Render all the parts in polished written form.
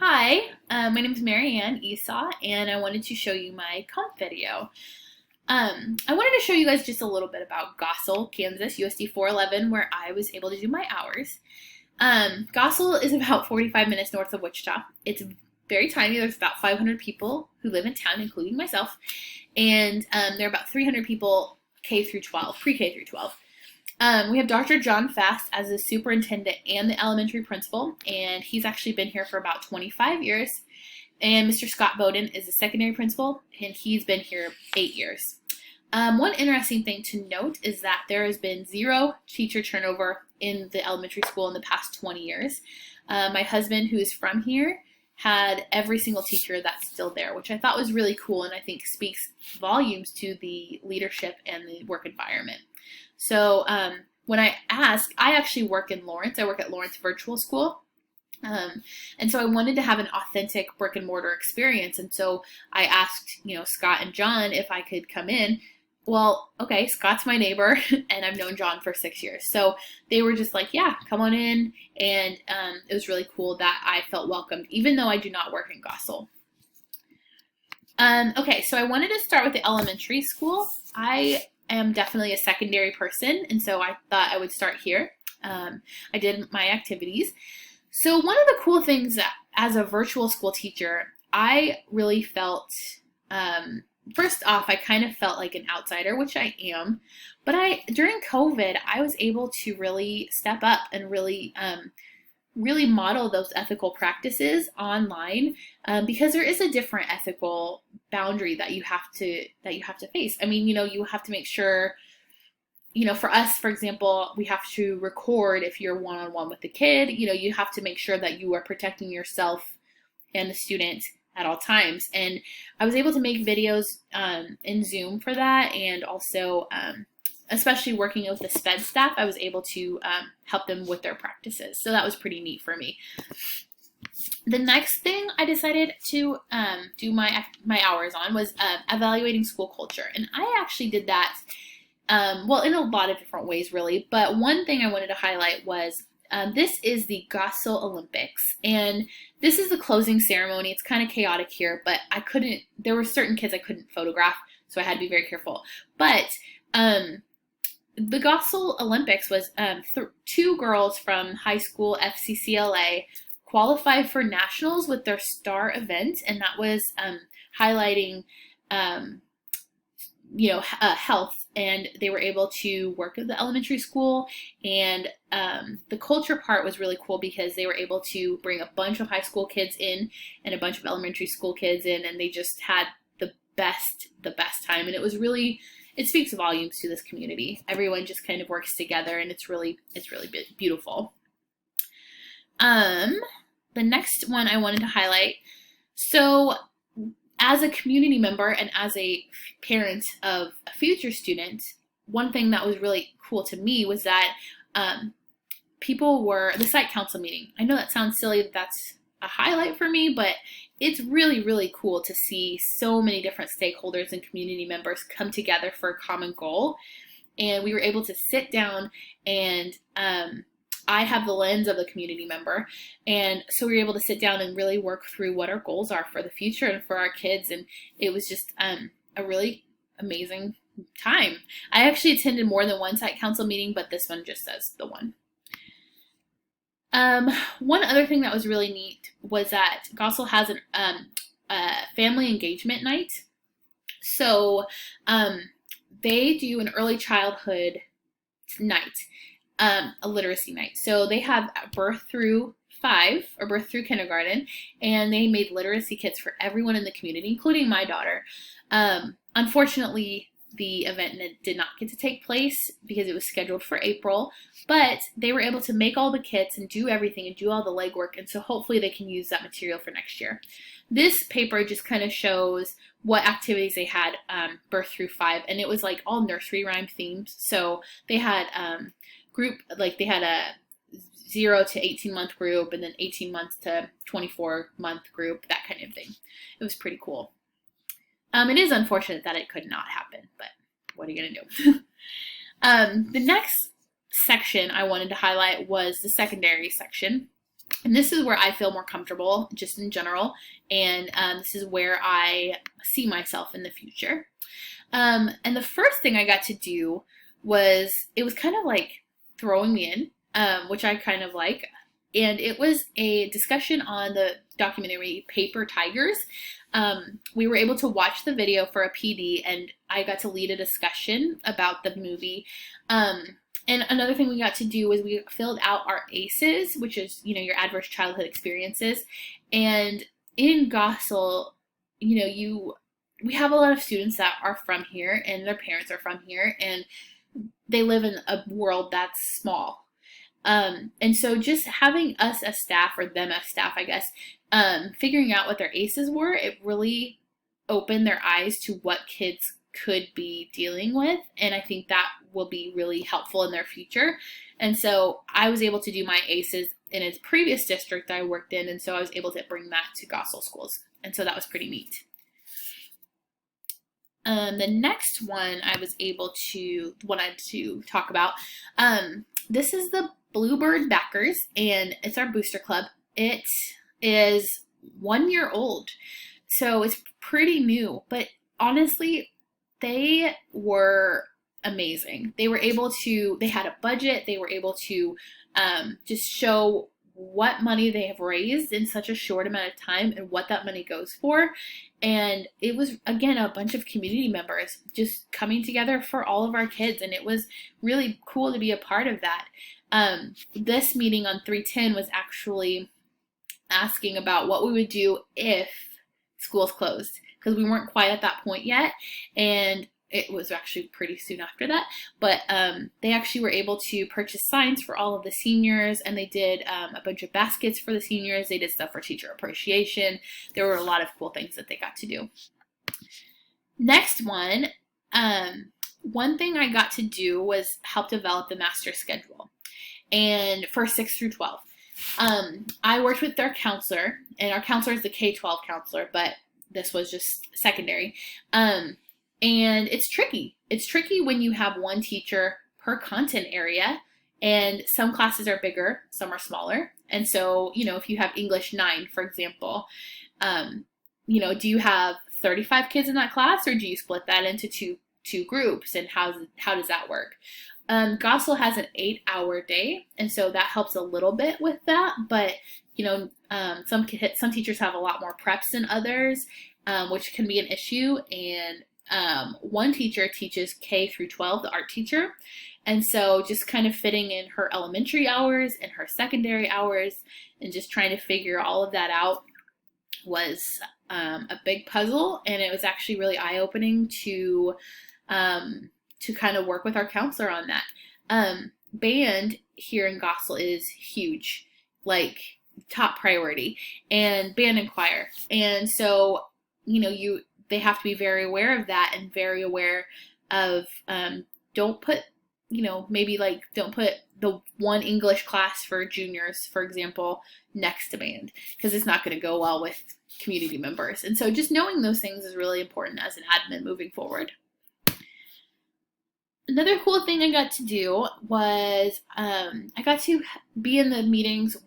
Hi, my name is Marianne Esau, and I wanted to show you my comp video. I wanted to show you guys just a little bit about Gossel, Kansas, USD 411, where I was able to do my hours. Gossel is about 45 minutes north of Wichita. It's very tiny. There's about 500 people who live in town, including myself, and there are about 300 people K through 12, pre-K through 12. We have Dr. John Fast as the superintendent and the elementary principal, and he's actually been here for about 25 years. And Mr. Scott Bowden is the secondary principal, and he's been here 8 years. One interesting thing to note is that there has been zero teacher turnover in the elementary school in the past 20 years. My husband, who is from here, had every single teacher that's still there, which I thought was really cool and I think speaks volumes to the leadership and the work environment. So when I actually work in Lawrence. I work at Lawrence Virtual School. And so I wanted to have an authentic brick and mortar experience. And so I asked, Scott and John if I could come in. Well, okay, Scott's my neighbor, and I've known John for 6 years. So they were just like, yeah, come on in. And it was really cool that I felt welcomed, even though I do not work in Gossel. Okay, so I wanted to start with the elementary school. I am definitely a secondary person, and so I thought I would start here. I did my activities. So one of the cool things that, as a virtual school teacher, I really felt, first off, I kind of felt like an outsider, which I am. But during COVID, I was able to really step up and really model those ethical practices online, because there is a different ethical boundary that you have to face. I mean, you have to make sure, for us, for example, we have to record if you're one-on-one with the kid. You have to make sure that you are protecting yourself and the student at all times. And I was able to make videos in Zoom for that, and also especially working with the SPED staff, I was able to help them with their practices. So that was pretty neat for me. The next thing I decided to do my hours on was evaluating school culture. And I actually did that, well, in a lot of different ways, really. But one thing I wanted to highlight was this is the Gossel Olympics. And this is the closing ceremony. It's kind of chaotic here, but there were certain kids I couldn't photograph, so I had to be very careful. But the Gossel Olympics was two girls from high school FCCLA qualified for nationals with their star event, and that was highlighting health, and they were able to work at the elementary school. And the culture part was really cool because they were able to bring a bunch of high school kids in and a bunch of elementary school kids in, and they just had the best time. And it speaks volumes to this community. Everyone just kind of works together, and it's really beautiful. The next one I wanted to highlight. So as a community member and as a parent of a future student, one thing that was really cool to me was that the site council meeting. I know that sounds silly, that's a highlight for me, but it's really cool to see so many different stakeholders and community members come together for a common goal. And we were able to sit down, and I have the lens of the community member, and so we were able to sit down and really work through what our goals are for the future and for our kids, and it was just a really amazing time. I actually attended more than one site council meeting, but this one just says the one. One other thing that was really neat was that Gossel has a family engagement night. So they do an early childhood night. A literacy night. So they have birth through 5 or birth through kindergarten, and they made literacy kits for everyone in the community, including my daughter. Unfortunately, the event did not get to take place because it was scheduled for April, but they were able to make all the kits and do everything and do all the legwork, and so hopefully they can use that material for next year. This paper just kind of shows what activities they had birth through 5, and it was like all nursery rhyme themes. So they had they had a 0 to 18 month group, and then 18 months to 24 month group, that kind of thing. It was pretty cool. It is unfortunate that it could not happen, but what are you gonna do? The next section I wanted to highlight was the secondary section. And this is where I feel more comfortable, just in general, and this is where I see myself in the future. And the first thing I got to do was, it was kind of like throwing me in, which I kind of like. And it was a discussion on the documentary Paper Tigers. We were able to watch the video for a PD, and I got to lead a discussion about the movie. And another thing we got to do was we filled out our ACEs, which is, your adverse childhood experiences. And in Gossel, we have a lot of students that are from here and their parents are from here, and they live in a world that's small. And so just having us as staff, or them as staff, I guess, figuring out what their ACEs were, it really opened their eyes to what kids could be dealing with. And I think that will be really helpful in their future. And so I was able to do my ACEs in its previous district I worked in. And so I was able to bring that to Gossel schools. And so that was pretty neat. The next one I wanted to talk about, this is the Bluebird Backers, and it's our booster club. It is 1 year old, so it's pretty new, but honestly, they were amazing. They had a budget. They were able to just show what money they have raised in such a short amount of time and what that money goes for. And it was, again, a bunch of community members just coming together for all of our kids. And it was really cool to be a part of that. This meeting on 310 was actually asking about what we would do if schools closed, because we weren't quite at that point yet. And it was actually pretty soon after that, but they actually were able to purchase signs for all of the seniors, and they did a bunch of baskets for the seniors. They did stuff for teacher appreciation. There were a lot of cool things that they got to do. Next one thing I got to do was help develop the master schedule, and for 6 through 12. I worked with their counselor, and our counselor is the K-12 counselor, but this was just secondary. And it's tricky. It's tricky when you have one teacher per content area, and some classes are bigger, some are smaller. And so, if you have English 9, for example, do you have 35 kids in that class, or do you split that into two groups, and how does that work? Gossel has an 8-hour day, and so that helps a little bit with that, but some teachers have a lot more preps than others, which can be an issue. And one teacher teaches K through 12, the art teacher. And so just kind of fitting in her elementary hours and her secondary hours and just trying to figure all of that out was a big puzzle. And it was actually really eye-opening to kind of work with our counselor on that. Band here in Gossel is huge, like top priority, and band and choir. And so, they have to be very aware of that, and very aware of, don't put the one English class for juniors, for example, next to band, because it's not going to go well with community members. And so just knowing those things is really important as an admin moving forward. Another cool thing I got to do was I got to be in the meetings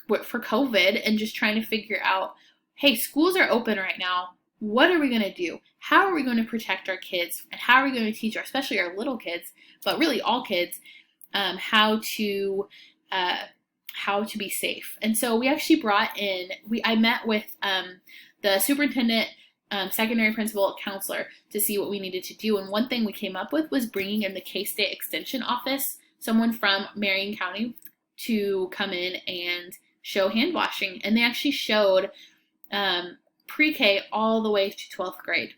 for COVID, and just trying to figure out, hey, schools are open right now. What are we going to do? How are we going to protect our kids? And how are we going to teach especially our little kids, but really all kids, how to be safe? And so we actually I met with the superintendent, secondary principal, counselor, to see what we needed to do. And one thing we came up with was bringing in the K-State Extension Office, someone from Marion County, to come in and show hand washing. And they actually showed pre-K all the way to 12th grade.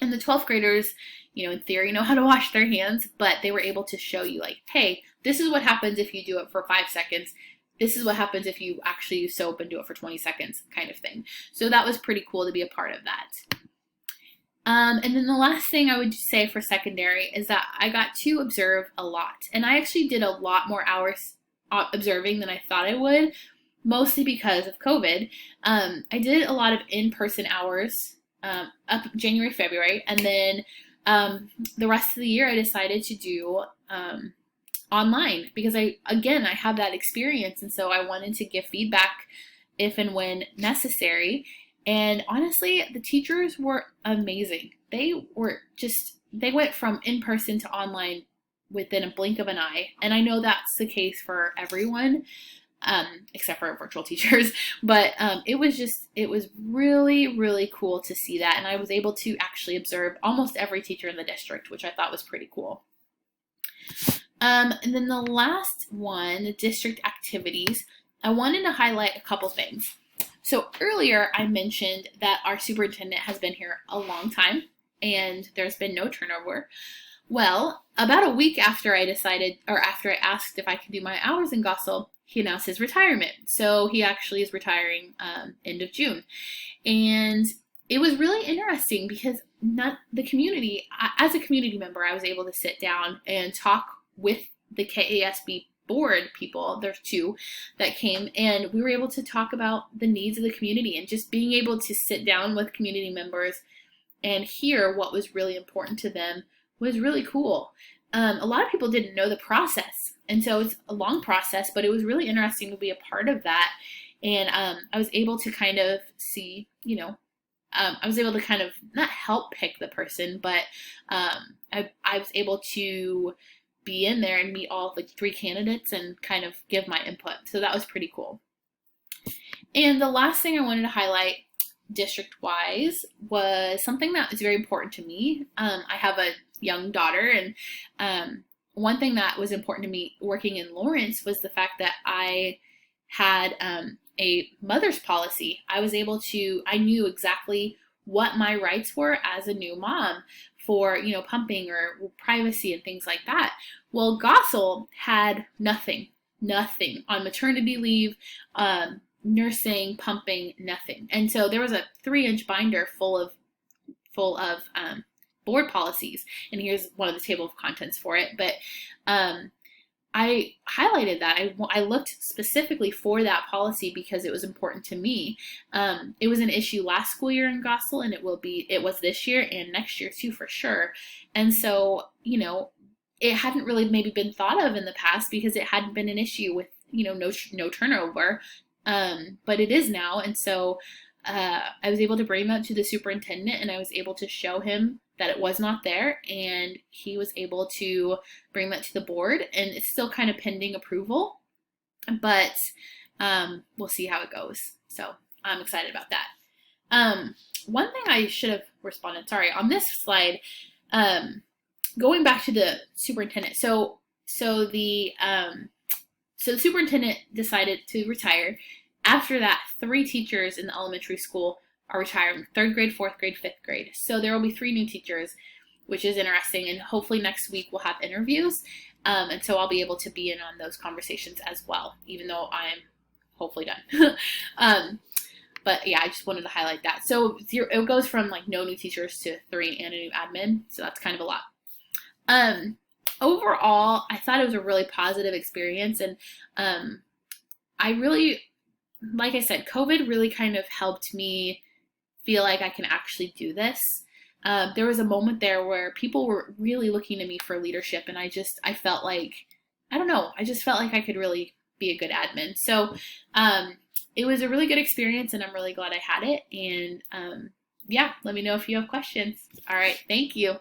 And the 12th graders, in theory know how to wash their hands, but they were able to show you, like, hey, this is what happens if you do it for 5 seconds. This is what happens if you actually use soap and do it for 20 seconds, kind of thing. So that was pretty cool to be a part of that. And then the last thing I would say for secondary is that I got to observe a lot. And I actually did a lot more hours observing than I thought I would, mostly because of COVID. I did a lot of in-person hours up January, February, and then the rest of the year I decided to do online because I have that experience, and so I wanted to give feedback if and when necessary. And honestly, the teachers were amazing. They went from in person to online within a blink of an eye. And I know that's the case for everyone, except for virtual teachers. But it was really, really cool to see that. And I was able to actually observe almost every teacher in the district, which I thought was pretty cool. And then the last one, the district activities, I wanted to highlight a couple things. So earlier I mentioned that our superintendent has been here a long time and there's been no turnover. Well, about a week after I asked if I could do my hours in Gossel, he announced his retirement. So he actually is retiring end of June. And it was really interesting because as a community member, I was able to sit down and talk with the KASB board people. There's two that came, and we were able to talk about the needs of the community, and just being able to sit down with community members and hear what was really important to them was really cool. A lot of people didn't know the process, and so it's a long process, but it was really interesting to be a part of that. And I was able to kind of see, I was able to kind of not help pick the person, but I was able to be in there and meet all the three candidates and kind of give my input. So that was pretty cool. And the last thing I wanted to highlight district-wise was something that is very important to me. I have a young daughter, and one thing that was important to me working in Lawrence was the fact that I had a mother's policy. I knew exactly what my rights were as a new mom for, pumping or privacy and things like that. Well, Gossel had nothing on maternity leave, nursing, pumping, nothing. And so there was a 3-inch binder full of board policies. And here's one of the table of contents for it. But I highlighted that. I looked specifically for that policy because it was important to me. It was an issue last school year in Gossel, and it was this year and next year too, for sure. And so, it hadn't really maybe been thought of in the past because it hadn't been an issue with, no turnover. But it is now. And so I was able to bring that to the superintendent, and I was able to show him that it was not there, and he was able to bring that to the board, and it's still kind of pending approval, but we'll see how it goes. So I'm excited about that. One thing I should have responded, sorry, on this slide, going back to the superintendent. So the superintendent decided to retire. After that, 3 teachers in the elementary school are retiring: 3rd grade, 4th grade, 5th grade. So there will be 3 new teachers, which is interesting. And hopefully next week we'll have interviews. And so I'll be able to be in on those conversations as well, even though I'm hopefully done. But yeah, I just wanted to highlight that. So it goes from like no new teachers to 3 and a new admin. So that's kind of a lot. Overall, I thought it was a really positive experience. And I really, like I said, COVID really kind of helped me feel like I can actually do this. There was a moment there where people were really looking to me for leadership, and I felt like, I don't know, I just felt like I could really be a good admin. So it was a really good experience, and I'm really glad I had it. And yeah, let me know if you have questions. All right, thank you.